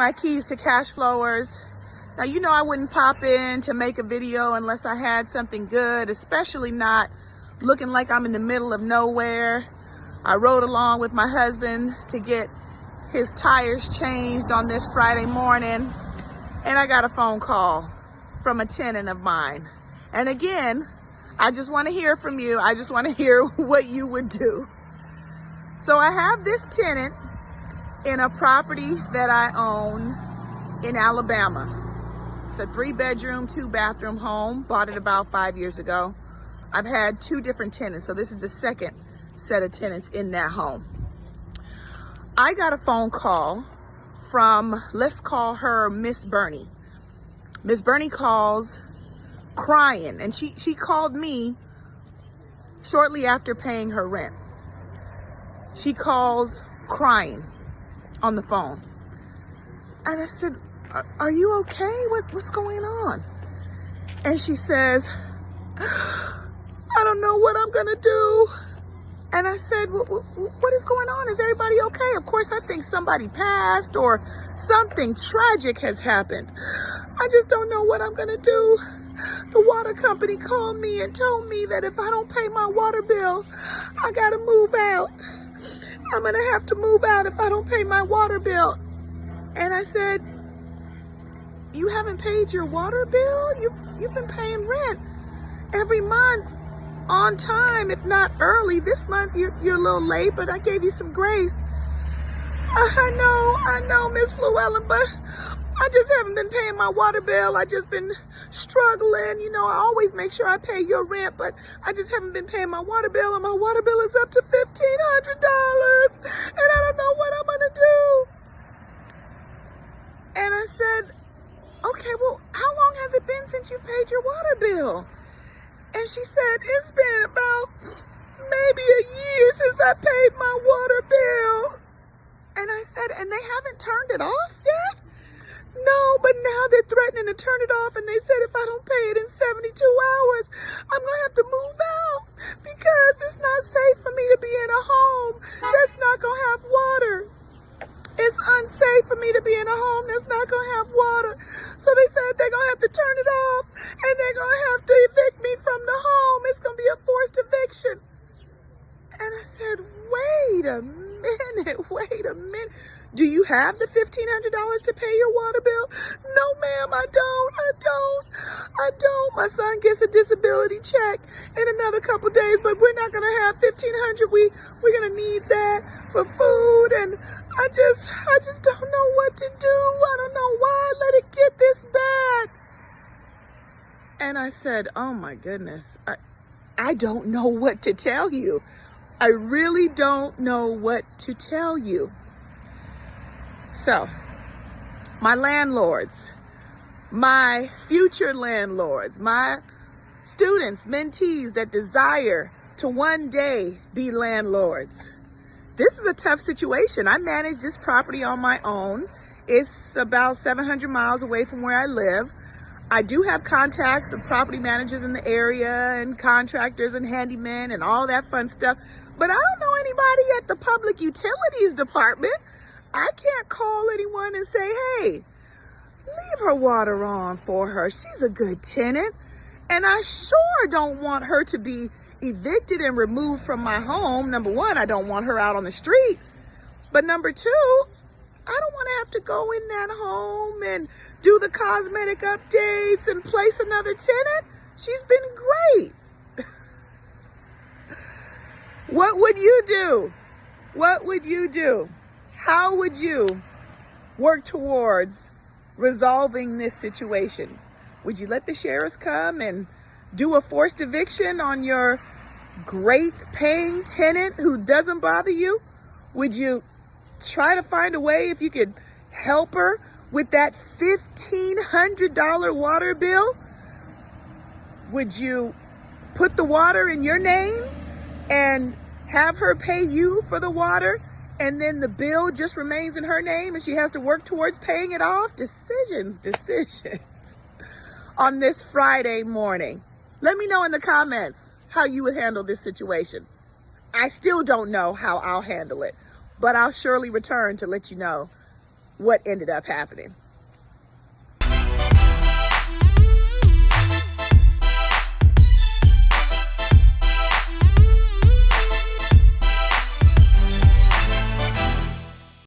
my keys to Cashflowers. Now, you know I wouldn't pop in to make a video unless I had something good, especially not looking like I'm in the middle of nowhere. I rode along with my husband to get his tires changed on this Friday morning, and I got a phone call from a tenant of mine. And again, I just want to hear from you. I just want to hear what you would do. So I have this tenant in a property that I own in Alabama. It's a 3-bedroom, 2-bathroom home. Bought it about 5 years ago. I've had 2 different tenants, so this is the second set of tenants in that home. I got a phone call from, let's call her Miss Bernie. Miss Bernie calls crying, and she called me shortly after paying her rent. She calls crying on the phone. And I said, are you okay? What's going on? And she says, I don't know what I'm gonna do. And I said, what is going on? Is everybody okay? Of course, I think somebody passed or something tragic has happened. I just don't know what I'm gonna do. The water company called me and told me that if I don't pay my water bill, I gotta move out. I'm gonna have to move out if I don't pay my water bill. And I said, you haven't paid your water bill? You've been paying rent every month on time, if not early. This month you're a little late, but I gave you some grace. I know, Miss Llewellyn, but I just haven't been paying my water bill. I just been struggling. You know, I always make sure I pay your rent, but I just haven't been paying my water bill, and my water bill is up to $1,500, and I don't know what I'm gonna do. And I said, okay, well, how long has it been since you paid your water bill? And she said, it's been about maybe a year since I paid my water bill. And I said, and they haven't turned it off yet? No, but now they're threatening to turn it off, and they said if I don't pay it in 72 hours, I'm going to have to move out because it's not safe for me to be in a home that's not going to have water. It's unsafe for me to be in a home that's not going to have water. So they said they're going to have to turn it off, and they're going to have to evict me from the home. It's going to be a forced eviction. And I said, wait a minute. Do you have the $1,500 to pay your water bill? No, ma'am, I don't. My son gets a disability check in another couple days, but we're not going to have $1,500. We're going to need that for food, and I just don't know what to do. I don't know why I let it get this bad. And I said, oh my goodness, I don't know what to tell you. I really don't know what to tell you. So, my landlords, my future landlords, my students, mentees that desire to one day be landlords. This is a tough situation. I manage this property on my own. It's about 700 miles away from where I live. I do have contacts of property managers in the area and contractors and handymen and all that fun stuff, but I don't know anybody at the public utilities department. I can't call anyone and say, hey, leave her water on for her. She's a good tenant. And I sure don't want her to be evicted and removed from my home. Number one, I don't want her out on the street. But number two, I don't want to have to go in that home and do the cosmetic updates and place another tenant. She's been great. What would you do? What would you do? How would you work towards resolving this situation? Would you let the sheriffs come and do a forced eviction on your great paying tenant who doesn't bother you? Would you try to find a way if you could help her with that $1,500 water bill? Would you put the water in your name and have her pay you for the water, and then the bill just remains in her name and she has to work towards paying it off? Decisions on this Friday morning. Let me know in the comments how you would handle this situation. I still don't know how I'll handle it, but I'll surely return to let you know what ended up happening.